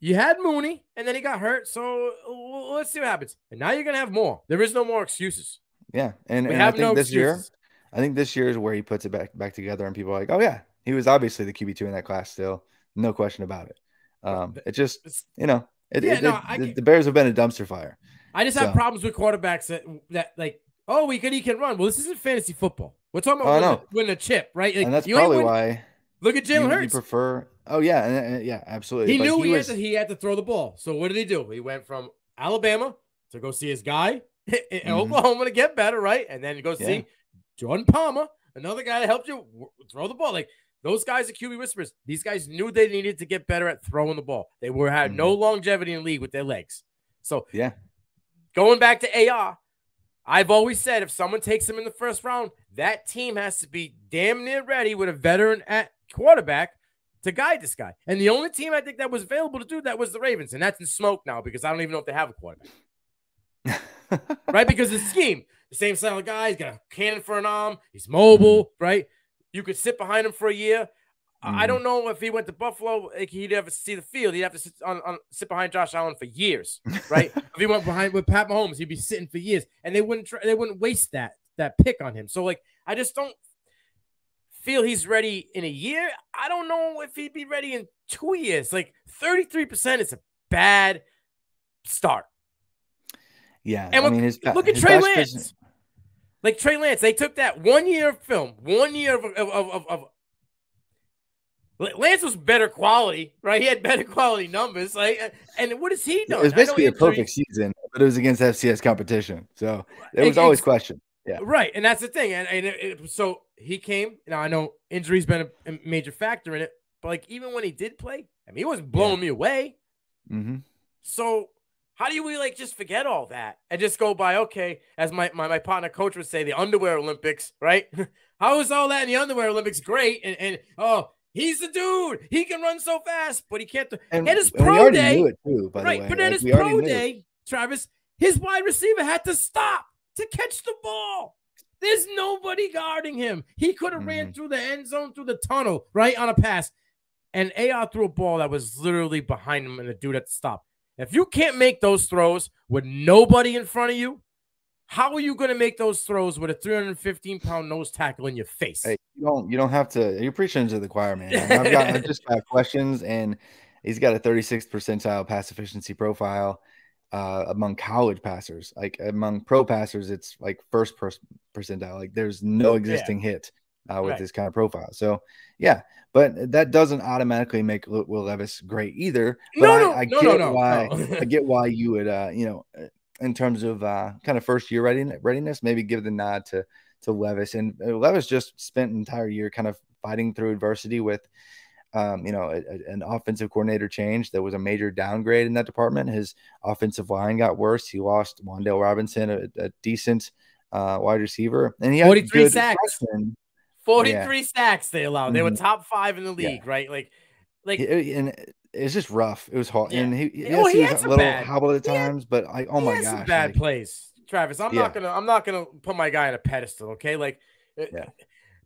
you had Mooney, and then he got hurt. So let's see what happens. And now you're gonna have more. There is no more excuses. Yeah, and I think this year is where he puts it back together, and people are like, oh yeah, he was obviously the QB2 in that class still, no question about it. It just the Bears have been a dumpster fire. I just have problems with quarterbacks that like, oh, he can run. Well, this isn't fantasy football. We're talking about winning a chip, right? Like, and that's probably why. Look at Jalen Hurts. You prefer? Oh yeah, yeah, absolutely. He knew he had to throw the ball. So what did he do? He went from Alabama to go see his guy in Oklahoma to get better, right? And then go see Jordan Palmer, another guy that helped you throw the ball. Like those guys are QB whisperers. These guys knew they needed to get better at throwing the ball. They had no longevity in the league with their legs. So going back to AR, I've always said if someone takes him in the first round, that team has to be damn near ready with a veteran at quarterback to guide this guy. And the only team I think that was available to do that was the Ravens. And that's in smoke now because I don't even know if they have a quarterback. Right? Because the scheme, the same style of guy, he's got a cannon for an arm. He's mobile, right? You could sit behind him for a year. I don't know if he went to Buffalo, like he'd ever see the field. He'd have to sit behind Josh Allen for years, right? If he went behind with Pat Mahomes, he'd be sitting for years, and they wouldn't waste that pick on him. So like, I just don't feel he's ready in a year. I don't know if he'd be ready in 2 years. Like 33% is a bad start. Yeah, and I mean, look at Trey Lance. Like Trey Lance, they took that 1 year of film, 1 year of Lance was better quality, right? He had better quality numbers. Like, and what has he done? It was basically a perfect season, but it was against FCS competition, so there was always question. Yeah, right, and that's the thing. And so he came. Now I know injury's been a major factor in it, but like even when he did play, I mean, he wasn't blowing me away. So how do we like just forget all that and just go by as my partner coach would say, the underwear Olympics, right? How is all that in the underwear Olympics great? And he's the dude. He can run so fast, but he can't. At his pro day, but at his pro day, Travis, his wide receiver had to stop to catch the ball. There's nobody guarding him. He could have ran through the end zone, through the tunnel, right on a pass. And AR threw a ball that was literally behind him, and the dude had to stop. If you can't make those throws with nobody in front of you, how are you going to make those throws with a 315-pound nose tackle in your face? Hey, you don't have to. You're preaching to the choir, man. I've just got questions, and he's got a 36th percentile pass efficiency profile among college passers. Like among pro passers, it's like first percentile. Like there's no existing hit with this kind of profile. So yeah, but that doesn't automatically make Will Levis great either. But I get why you would in terms of kind of first year readiness, maybe give the nod to Levis. And Levis just spent an entire year kind of fighting through adversity with, an offensive coordinator change. That was a major downgrade in that department. His offensive line got worse. He lost Wan'Dale Robinson, a decent wide receiver, and he had 43 sacks. 43 sacks they allowed. They were top 5 in the league, right? Like, and it's just rough. It was hard, and he was a little hobbled at times, but oh my gosh, some bad plays, Travis. I'm not gonna put my guy on a pedestal, okay? Like,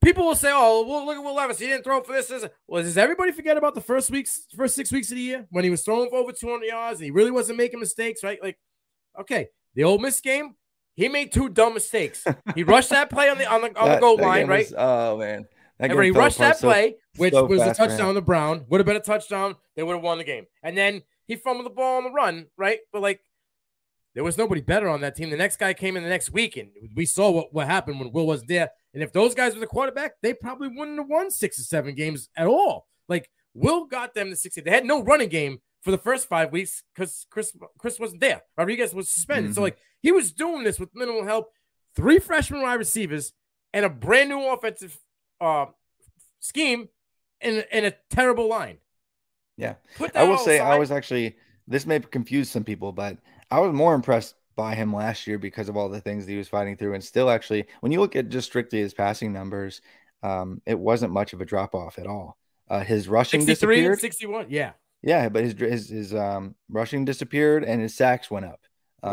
people will say, "Oh, well, look at Will Levis. He didn't throw for this." Well, does everybody forget about the first 6 weeks of the year when he was throwing for over 200 yards and he really wasn't making mistakes, right? Like, okay, the Ole Miss game, he made 2 dumb mistakes. He rushed that play on the goal line, right? Oh man. He rushed that play, which was a touchdown to Brown. Would have been a touchdown. They would have won the game. And then he fumbled the ball on the run, right? But like, there was nobody better on that team. The next guy came in the next week, and we saw what happened when Will wasn't there. And if those guys were the quarterback, they probably wouldn't have won 6 or 7 games at all. Like, Will got them to 60. They had no running game for the first 5 weeks because Chris wasn't there. Rodriguez was suspended. So, like, he was doing this with minimal help. 3 freshman wide receivers and a brand new offensive scheme and a terrible line. Yeah. I will say I was actually, this may confuse some people, but I was more impressed by him last year because of all the things that he was fighting through. And still, actually, when you look at just strictly his passing numbers, it wasn't much of a drop off at all. His rushing 63 disappeared. and 61. Yeah. Yeah, but his rushing disappeared and his sacks went up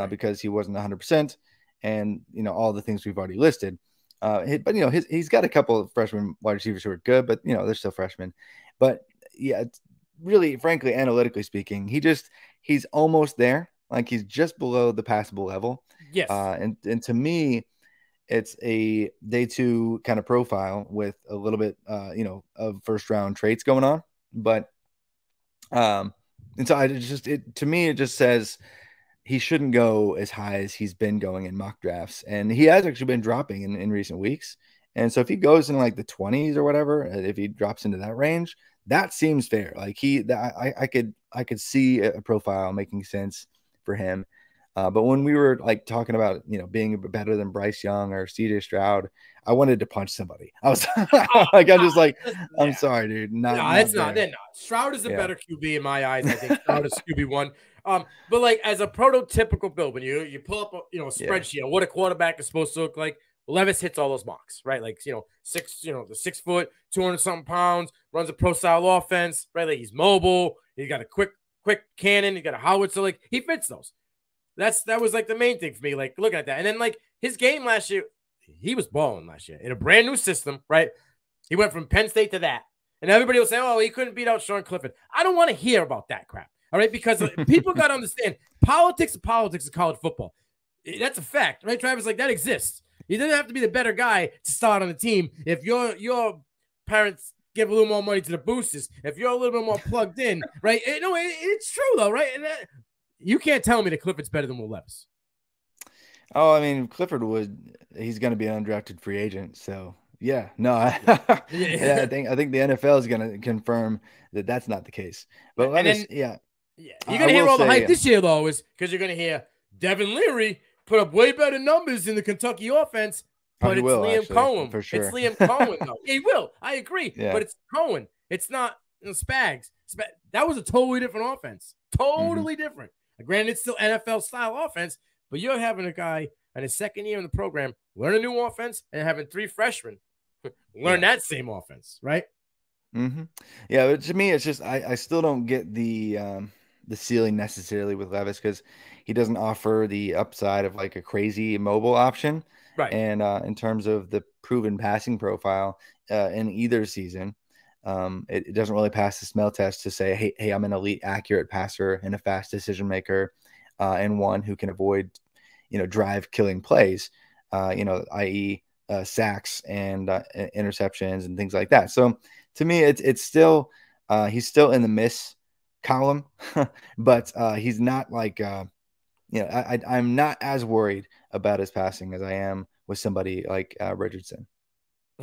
because he wasn't 100%, and all the things we've already listed. But he's got a couple of freshman wide receivers who are good, but they're still freshmen. But yeah, it's really, frankly, analytically speaking, he's almost there. Like, he's just below the passable level. Yes. And to me, it's a day 2 kind of profile with a little bit of first round traits going on. But and so to me, it just says he shouldn't go as high as he's been going in mock drafts. And he has actually been dropping in recent weeks. And so if he goes in like the 20s or whatever, if he drops into that range, that seems fair. Like, I could see a profile making sense for him. But when we were like talking about, being better than Bryce Young or CJ Stroud, I wanted to punch somebody. I was like, I'm sorry, dude. It's not. They're not. Stroud is a better QB in my eyes. I think Stroud is QB1. But like, as a prototypical build, when you pull up a spreadsheet of what a quarterback is supposed to look like, Levis hits all those marks, right? Like, the 6 foot, 200 something pounds, runs a pro style offense, right? Like, he's mobile. He's got a quick cannon. He got a howitzer. Like, he fits those. That was like the main thing for me, like, looking at that. And then, like, his game last year, he was balling last year in a brand new system, right? He went from Penn State to that. And everybody was saying, oh, he couldn't beat out Sean Clifford. I don't want to hear about that crap, all right? Because people got to understand politics of college football. That's a fact, right, Travis? Like, that exists. You don't have to be the better guy to start on the team. If your parents give a little more money to the boosters, if you're a little bit more plugged in, right? It's true, though, right? And you can't tell me that Clifford's better than Will Levis. Oh, I mean, he's going to be an undrafted free agent. So, yeah, no, I think the NFL is going to confirm that that's not the case. But you're going to hear all the hype this year, though, is because you're going to hear Devin Leary put up way better numbers in the Kentucky offense. But it's Liam Cohen. For sure. It's Liam Cohen, though. He will. I agree. Yeah. But it's Cohen. It's not Spags. That was a totally different offense. Totally different. Granted, it's still NFL-style offense, but you're having a guy in his second year in the program learn a new offense and having 3 freshmen learn that same offense, right? Yeah, but to me, it's just I still don't get the ceiling necessarily with Levis because he doesn't offer the upside of like a crazy mobile option. Right. And in terms of the proven passing profile in either season, it doesn't really pass the smell test to say, hey, I'm an elite, accurate passer and a fast decision maker, and one who can avoid, drive killing plays, i.e. Sacks and interceptions and things like that. So to me, it's still he's still in the miss column, but he's not like I'm not as worried about his passing as I am with somebody like Richardson.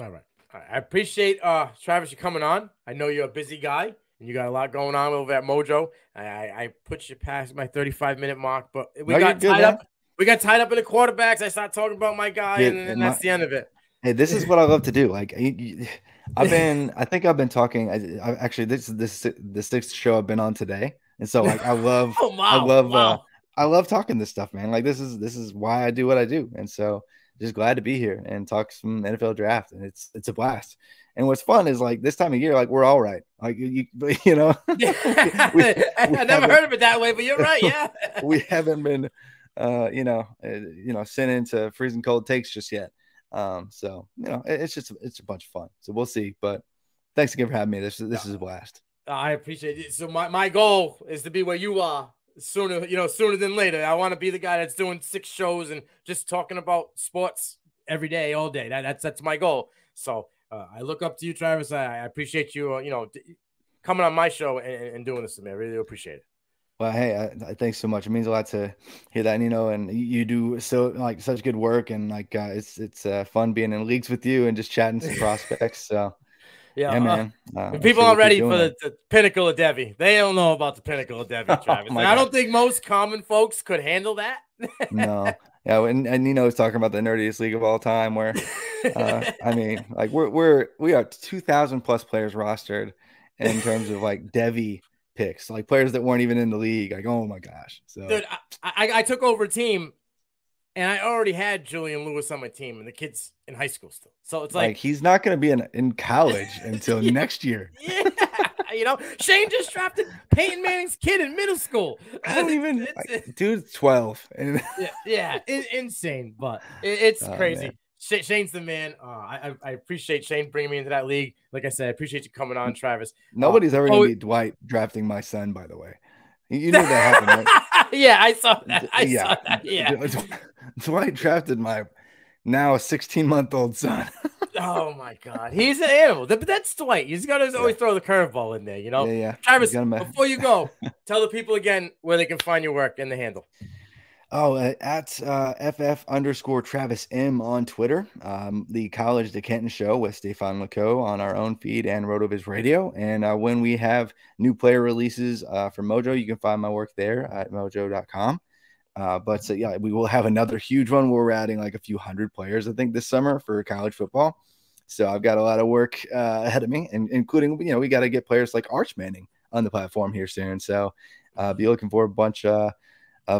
All right. I appreciate Travis, you coming on. I know you're a busy guy and you got a lot going on over at Mojo. I put you past my 35-minute mark, but we got tied up. We got tied up in the quarterbacks. I started talking about my guy, and that's the end of it. Hey, this is what I love to do. Like, I think I've been talking. Actually, this is the 6th show I've been on today, and so like I love, I love talking this stuff, man. Like, this is why I do what I do, and so just glad to be here and talk some NFL draft, and it's a blast. And what's fun is like this time of year, like we're all right. Like I never heard of it that way, but you're right. Yeah, we haven't been, sent into freezing cold takes just yet. So it's a bunch of fun. So we'll see. But thanks again for having me. This is a blast. I appreciate it. So my goal is to be where you are sooner than later. I want to be the guy that's doing 6 shows and just talking about sports every day, all day. That's my goal. So I look up to you, Travis. I appreciate you, coming on my show and doing this to me. I really appreciate it. Well, hey, thanks so much. It means a lot to hear that, and you do so like such good work, and like it's fun being in leagues with you and just chatting some prospects. So Yeah, yeah, man, I'm people sure we'll aren't keep ready doing for that. the pinnacle of Devi. They don't know about the pinnacle of Devi, Oh Travis. my And I God, don't think most common folks could handle that. no, yeah, and Nino was talking about the nerdiest league of all time, where I mean, like we are 2,000 plus players rostered in terms of like Devi picks, like players that weren't even in the league. Like, oh my gosh, so. Dude, I took over a team and I already had Julian Lewis on my team and the kids in high school still. So it's Like like, he's not going to be in college until yeah, next year. yeah. Shane just drafted Peyton Manning's kid in middle school. I don't even dude's 12. And Yeah, insane, but it's oh man. crazy. Shane's the man. I appreciate Shane bringing me into that league. Like I said, I appreciate you coming on, Travis. Nobody's ever going Oh, to beat Dwight drafting my son, by the way. You knew that happened, right? yeah, I saw that. I Yeah. saw that. Yeah. Dwight drafted my now 16-month-old son. Oh my God, he's an animal. But that's Dwight. He's got to always Yeah. throw the curveball in there, Yeah. Travis, before you go, tell the people again where they can find your work and the handle. Oh, at FF_Travis M on Twitter. The College to Kenton show with Stefan Leco on our own feed and RotoViz Radio. And when we have new player releases for Mojo, you can find my work there at mojo.com. But yeah, we will have another huge one where we're adding like a few hundred players, I think, this summer for college football. So I've got a lot of work ahead of me, and including, we got to get players like Arch Manning on the platform here soon. So be looking for a bunch of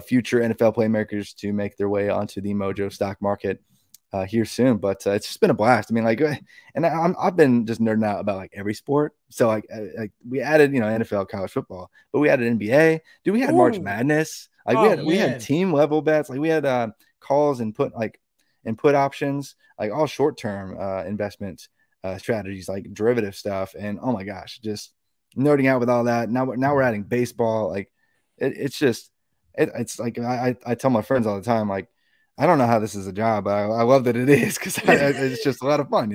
future NFL playmakers to make their way onto the Mojo stock market here soon. But it's just been a blast. I mean, like, and I've been just nerding out about like every sport. So like we added, NFL, college football, but we added NBA. Dude, we had March Madness. Like we had team level bets. Like we had calls and put options, like all short term investment strategies, like derivative stuff. And oh my gosh, just nerding out with all that. Now we're adding baseball. Like it's just. It's like I tell my friends all the time, like, I don't know how this is a job, but I love that it is, because it's just a lot of fun,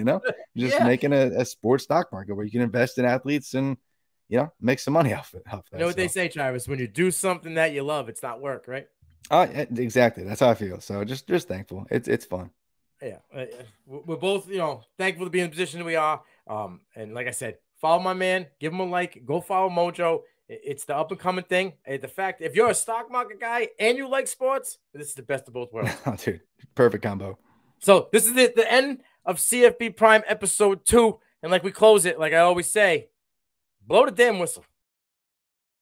just making a sports stock market where you can invest in athletes and, make some money off it. You know what they say, Travis? When you do something that you love, it's not work, right? Exactly. That's how I feel. So just thankful. It's fun. Yeah. We're both, thankful to be in the position we are. And like I said, follow my man, give him a like, go follow Mojo. It's the up and coming thing. The fact, if you're a stock market guy and you like sports, this is the best of both worlds. Oh, dude, perfect combo. So this is the end of CFB Prime episode 2. And like we close it, like I always say, blow the damn whistle.